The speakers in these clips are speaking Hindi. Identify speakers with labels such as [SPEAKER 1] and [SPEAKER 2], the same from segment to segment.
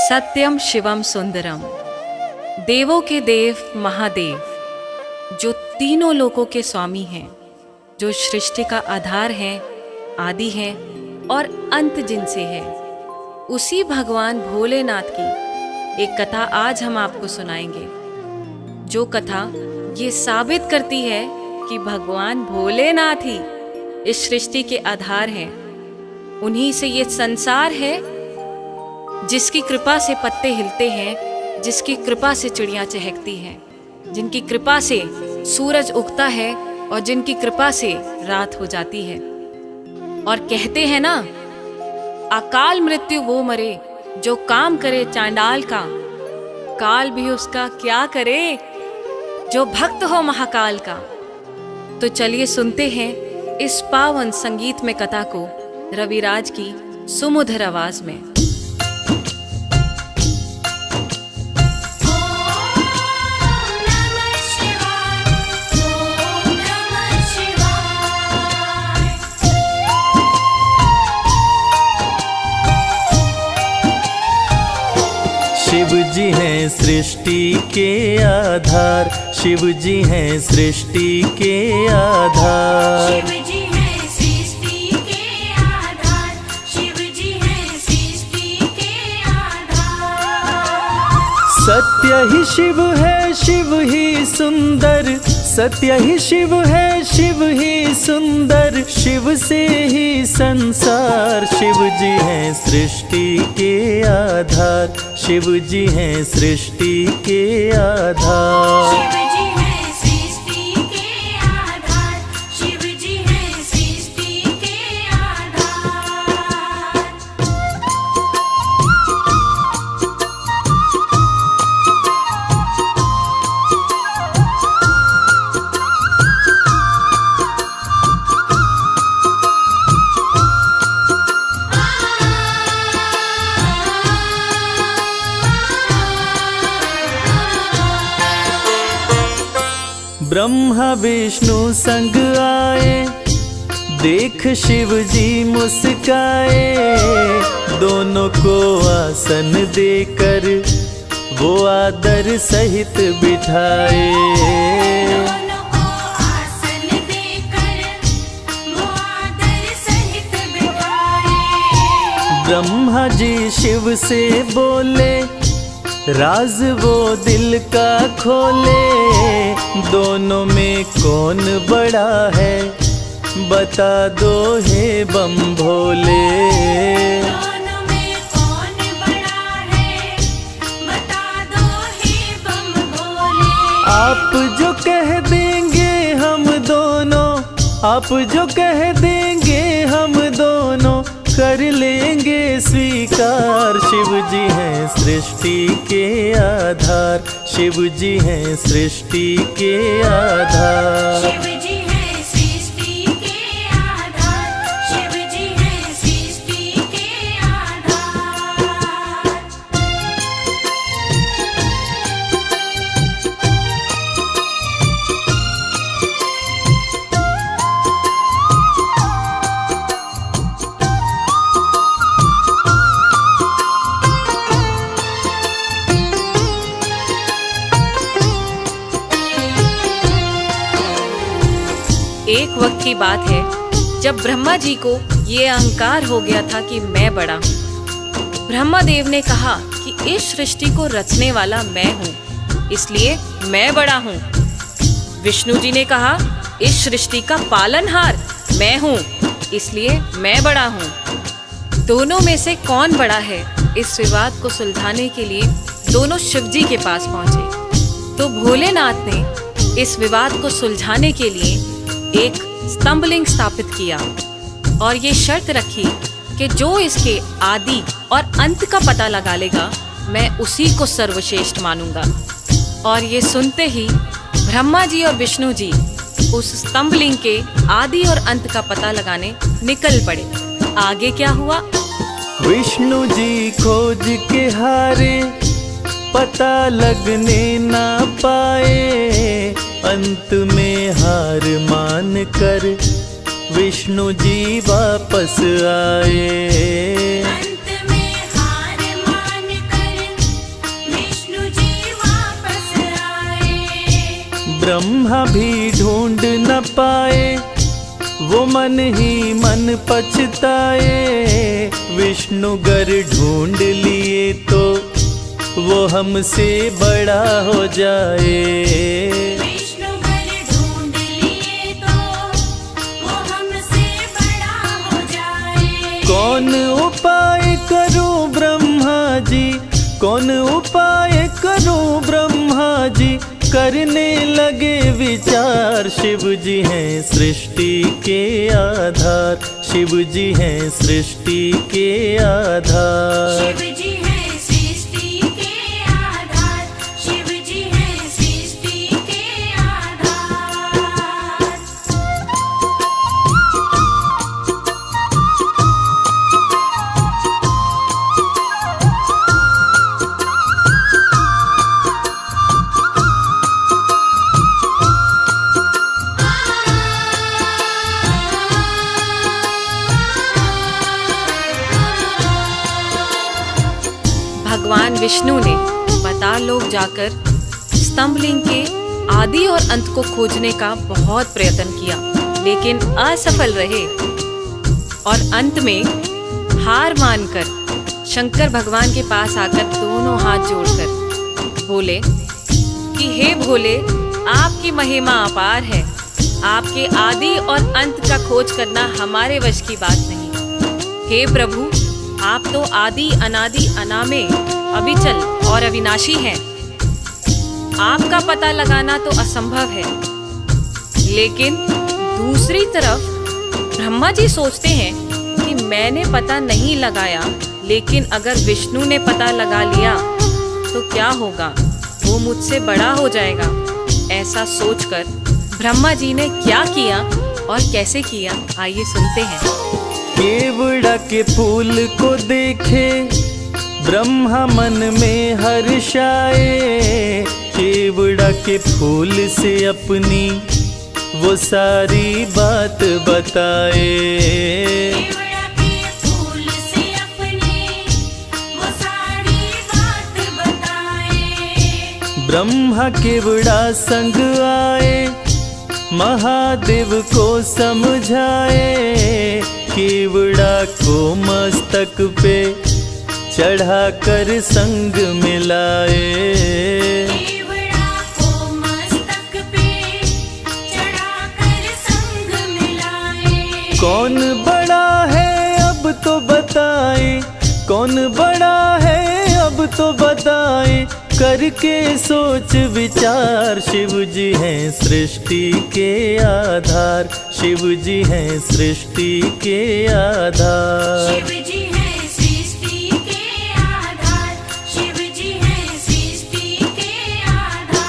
[SPEAKER 1] सत्यम शिवम सुंदरम, देवों के देव महादेव, जो तीनों लोकों के स्वामी हैं, जो सृष्टि का आधार हैं, आदि हैं और अंत जिनसे है, उसी भगवान भोलेनाथ की एक कथा आज हम आपको सुनाएंगे। जो कथा ये साबित करती है कि भगवान भोलेनाथ ही इस सृष्टि के आधार हैं। उन्हीं से ये संसार है, जिसकी कृपा से पत्ते हिलते हैं, जिसकी कृपा से चिड़ियाँ चहकती हैं, जिनकी कृपा से सूरज उगता है और जिनकी कृपा से रात हो जाती है। और कहते हैं ना, अकाल मृत्यु वो मरे जो काम करे चांडाल का, काल भी उसका क्या करे जो भक्त हो महाकाल का। तो चलिए सुनते हैं इस पावन संगीत में कथा को रविराज की सुमधुर आवाज में।
[SPEAKER 2] शिव जी हैं सृष्टि के आधार, शिव जी हैं सृष्टि के आधार,
[SPEAKER 3] शिव जी हैं सृष्टि के आधार, शिव जी हैं सृष्टि के आधार।
[SPEAKER 2] सत्य ही शिव है, शिव ही सुंदर, सत्य ही शिव है, शिव ही सुंदर, शिव से ही संसार। शिव जी हैं सृष्टि के आधार, शिव जी हैं सृष्टि के आधार।
[SPEAKER 3] शिव जी हैं सृष्टि के आधार, शिव जी हैं सृष्टि के आधार।
[SPEAKER 2] ब्रह्मा विष्णु संग आए, देख शिव जी मुस्काए, दोनों को आसन देकर वो आदर सहित बिठाए।
[SPEAKER 3] दोनों को आसन देकर वो आदर सहित बिठाए।
[SPEAKER 2] ब्रह्मा जी शिव से बोले, राज वो दिल का खोले, दोनों में कौन बड़ा है बता दो हे बम भोले।
[SPEAKER 3] दोनों में कौन बड़ा है बता दो हे बम भोले।
[SPEAKER 2] आप जो कह देंगे हम दोनों, आप जो कह देंगे हम दोनों कर लेंगे स्वीकार। शिव जी हैं सृष्टि के आधार, शिव जी हैं सृष्टि के आधार।
[SPEAKER 3] शिव जी हैं सृष्टि के आधार, शिव जी हैं सृष्टि के आधार।
[SPEAKER 1] एक वक्त की बात है जब ब्रह्मा जी को ये अहंकार हो गया था कि मैं बड़ा हूँ। ब्रह्मा देव ने कहा कि इस सृष्टि को रचने वाला मैं हूँ, इसलिए मैं बड़ा हूँ। विष्णु जी ने कहा इस सृष्टि का पालनहार मैं हूँ, इसलिए मैं बड़ा हूँ। दोनों में से कौन बड़ा है, इस विवाद को सुलझाने के लिए दोनों शिव जी के पास पहुंचे। तो भोलेनाथ ने इस विवाद को सुलझाने के लिए एक स्तंभलिंग स्थापित किया और ये शर्त रखी कि जो इसके आदि और अंत का पता लगा लेगा, मैं उसी को सर्वश्रेष्ठ मानूंगा। और ये सुनते ही ब्रह्मा जी और विष्णु जी उस स्तंभलिंग के आदि और अंत का पता लगाने निकल पड़े। आगे क्या हुआ?
[SPEAKER 2] विष्णु जी खोज के हारे, पता लगने ना पाए, अंत में हार मान कर विष्णु जी वापस आए।
[SPEAKER 3] अंत में हार मान कर
[SPEAKER 2] ब्रह्मा भी ढूंढ न पाए, वो मन ही मन पछताए। विष्णु गर ढूंढ लिए तो वो हमसे बड़ा हो जाए।
[SPEAKER 3] विष्णु गर ढूंढ लिए तो वो हमसे बड़ा हो जाए।
[SPEAKER 2] कौन उपाय करूं ब्रह्मा जी, कौन उपाय करूं ब्रह्मा जी, करने लगे विचार। शिव जी हैं सृष्टि के आधार, शिव जी हैं सृष्टि के आधार।
[SPEAKER 3] शिव जी हैं सृष्टि के आधार, शिव जी हैं सृष्टि के आधार।
[SPEAKER 1] भगवान विष्णु ने पाताल लोक जाकर स्तंभलिंग के आदि और अंत को खोजने का बहुत प्रयत्न किया, लेकिन असफल रहे। और अंत में हार मानकर शंकर भगवान के पास आकर दोनों हाथ जोड़कर बोले कि हे भोले, आपकी महिमा अपार है, आपके आदि और अंत का खोज करना हमारे वश की बात नहीं। हे प्रभु, आप तो आदि अनादि अनामे अविचल और अविनाशी हैं। आपका पता लगाना तो असंभव है। लेकिन दूसरी तरफ ब्रह्मा जी सोचते हैं कि मैंने पता नहीं लगाया, लेकिन अगर विष्णु ने पता लगा लिया तो क्या होगा, वो मुझसे बड़ा हो जाएगा। ऐसा सोचकर ब्रह्मा जी ने क्या किया और कैसे किया, आइए सुनते हैं।
[SPEAKER 2] केवड़ा के फूल को देखे ब्रह्मा मन में हर्षाए। केवड़ा के फूल से अपनी वो सारी बात बताए।
[SPEAKER 3] केवड़ा के फूल से अपनी वो सारी बात बताए।
[SPEAKER 2] ब्रह्मा केवड़ा संग आए, महादेव को समझाए। केवड़ा को मस्तक पे चढ़ाकर संग मिलाए।
[SPEAKER 3] केवड़ा को मस्तक पे चढ़ाकर संग मिलाए।
[SPEAKER 2] कौन बड़ा है अब तो बताए, कौन बड़ा है अब तो बताए, करके सोच विचार। शिव जी हैं सृष्टि के आधार, शिव जी हैं सृष्टि के आधार।
[SPEAKER 3] शिव जी हैं सृष्टि के आधार, शिव जी हैं सृष्टि के आधार।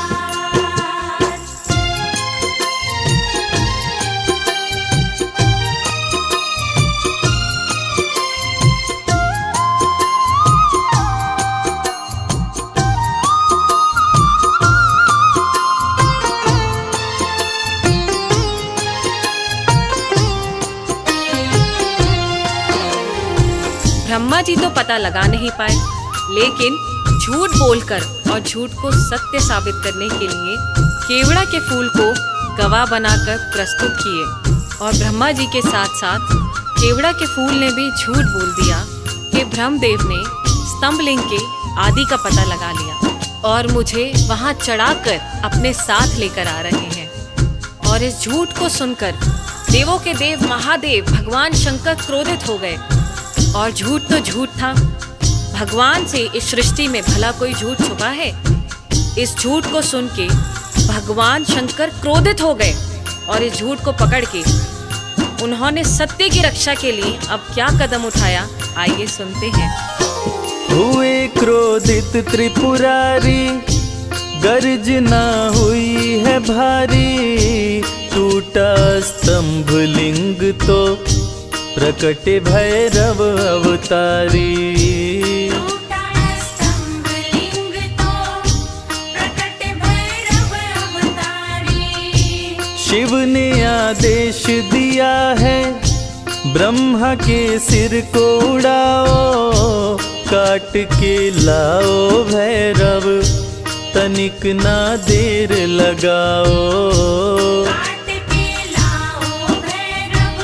[SPEAKER 1] ब्रह्मा जी तो पता लगा नहीं पाए, लेकिन झूठ बोलकर और झूठ को सत्य साबित करने के लिए केवड़ा के फूल को गवाह बनाकर प्रस्तुत किए। और ब्रह्मा जी के साथ साथ केवड़ा के फूल ने भी झूठ बोल दिया कि ब्रह्मदेव ने स्तंभलिंग के आदि का पता लगा लिया और मुझे वहां चढ़ाकर अपने साथ लेकर आ रहे हैं। और इस झूठ को सुनकर देवों के देव महादेव भगवान शंकर क्रोधित हो गए। और झूठ तो झूठ था, भगवान से इस सृष्टि में भला कोई झूठ छुपा है। इस झूठ को सुन के भगवान शंकर क्रोधित हो गए और इस झूठ को पकड़ के उन्होंने सत्य की रक्षा के लिए अब क्या कदम उठाया, आइए सुनते हैं।
[SPEAKER 2] हुए क्रोधित त्रिपुरारी, गर्जना हुई है भारी। टूटा स्तंभ लिंग तो प्रकटे भैरव अवतारी।
[SPEAKER 3] टूटा स्तंभ लिंग तो प्रकटे भैरव अवतारी।
[SPEAKER 2] शिव ने आदेश दिया है, ब्रह्मा के सिर को उड़ाओ, काट के लाओ भैरव तनिक ना देर लगाओ।
[SPEAKER 3] काट के लाओ भैरव,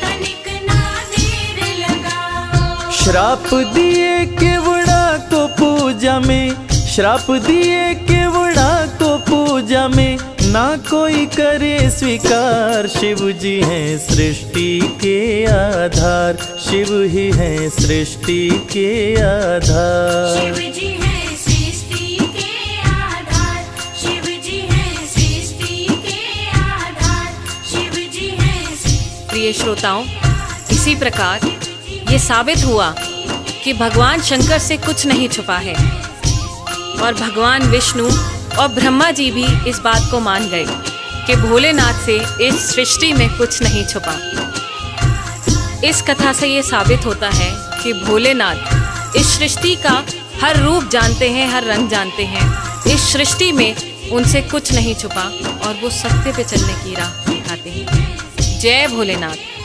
[SPEAKER 3] तनिक ना देर लगाओ।
[SPEAKER 2] श्राप दिए केवड़ा को पूजा में, श्राप दिए केवड़ा को पूजा में, ना कोई करे स्वीकार। शिव जी हैं सृष्टि के आधार, शिव ही हैं सृष्टि के आधार।
[SPEAKER 3] शिव जी हैं सृष्टि के आधार, शिव जी हैं सृष्टि के आधार, शिव जी हैं सृष्टि।
[SPEAKER 1] प्रिय श्रोताओं, इसी प्रकार ये साबित हुआ कि भगवान शंकर से कुछ नहीं छुपा है और भगवान विष्णु और ब्रह्मा जी भी इस बात को मान गए कि भोलेनाथ से इस सृष्टि में कुछ नहीं छुपा। इस कथा से ये साबित होता है कि भोलेनाथ इस सृष्टि का हर रूप जानते हैं, हर रंग जानते हैं। इस सृष्टि में उनसे कुछ नहीं छुपा और वो सत्य पे चलने की राह दिखाते हैं। जय भोलेनाथ।